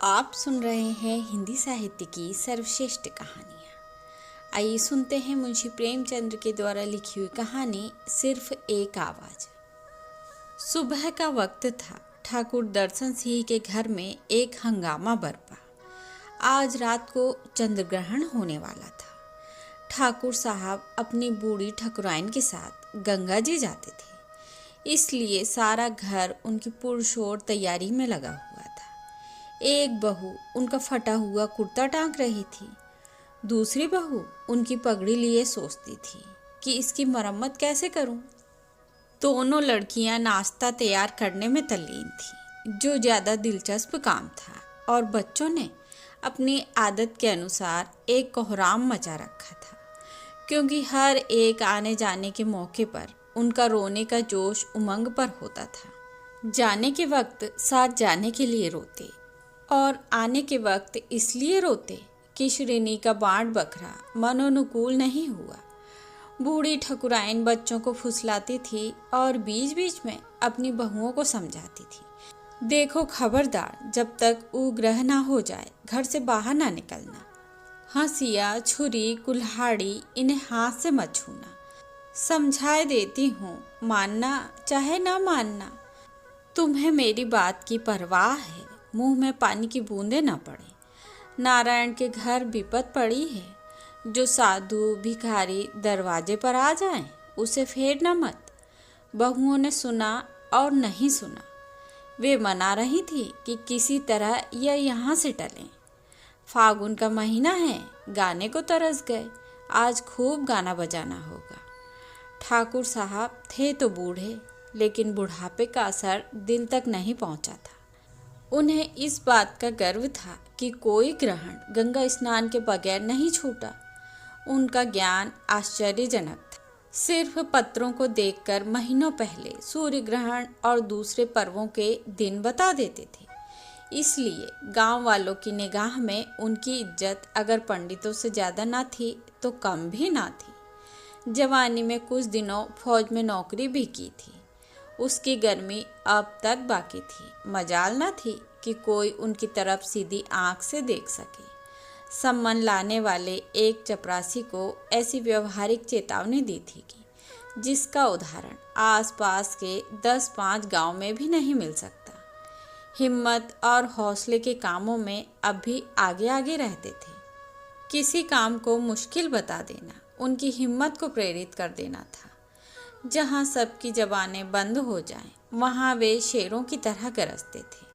आप सुन रहे हैं हिंदी साहित्य की सर्वश्रेष्ठ कहानियाँ। आइए सुनते हैं मुंशी प्रेमचंद्र के द्वारा लिखी हुई कहानी सिर्फ एक आवाज़। सुबह का वक्त था। ठाकुर दर्शन सिंह के घर में एक हंगामा बरपा। आज रात को चंद्रग्रहण होने वाला था। ठाकुर साहब अपनी बूढ़ी ठकुराइन के साथ गंगा जी जाते थे, इसलिए सारा घर उनकी पुरशोर तैयारी में लगा हुआ था। एक बहू उनका फटा हुआ कुर्ता टांग रही थी। दूसरी बहू उनकी पगड़ी लिए सोचती थी कि इसकी मरम्मत कैसे करूं। दोनों लड़कियां नाश्ता तैयार करने में तल्लीन थीं, जो ज़्यादा दिलचस्प काम था, और बच्चों ने अपनी आदत के अनुसार एक कोहराम मचा रखा था, क्योंकि हर एक आने जाने के मौके पर उनका रोने का जोश उमंग पर होता था। जाने के वक्त साथ जाने के लिए रोते और आने के वक्त इसलिए रोते कि श्रेणी का बाँट बखरा मनोनुकूल नहीं हुआ। बूढ़ी ठकुराइन बच्चों को फुसलाती थी और बीच बीच में अपनी बहुओं को समझाती थी, देखो खबरदार, जब तक उग्रह ना हो जाए घर से बाहर ना निकलना। हंसिया, छुरी, कुल्हाड़ी इन्हें हाथ से मत छूना। समझाए देती हूँ, मानना चाहे ना मानना। तुम्हें मेरी बात की परवाह है, मुंह में पानी की बूंदें न पड़े। नारायण के घर विपत पड़ी है, जो साधु भिखारी दरवाजे पर आ जाएं, उसे फेरना मत। बहुओं ने सुना और नहीं सुना। वे मना रही थी कि किसी तरह यह यहाँ से टलें। फागुन का महीना है, गाने को तरस गए। आज खूब गाना बजाना होगा। ठाकुर साहब थे तो बूढ़े, लेकिन बुढ़ापे का असर दिल तक नहीं पहुँचा था। उन्हें इस बात का गर्व था कि कोई ग्रहण गंगा स्नान के बगैर नहीं छूटा। उनका ज्ञान आश्चर्यजनक था। सिर्फ पत्रों को देखकर महीनों पहले सूर्य ग्रहण और दूसरे पर्वों के दिन बता देते थे। इसलिए गांव वालों की निगाह में उनकी इज्जत अगर पंडितों से ज़्यादा ना थी तो कम भी ना थी। जवानी में कुछ दिनों फौज में नौकरी भी की थी। उसकी गर्मी अब तक बाकी थी। मजाल न थी कि कोई उनकी तरफ सीधी आंख से देख सके। सम्मान लाने वाले एक चपरासी को ऐसी व्यवहारिक चेतावनी दी थी कि जिसका उदाहरण आसपास के 10-5 गांव में भी नहीं मिल सकता। हिम्मत और हौसले के कामों में अब भी आगे आगे रहते थे। किसी काम को मुश्किल बता देना उनकी हिम्मत को प्रेरित कर देना था। जहाँ सबकी जबानें बंद हो जाएं, वहाँ वे शेरों की तरह गरजते थे।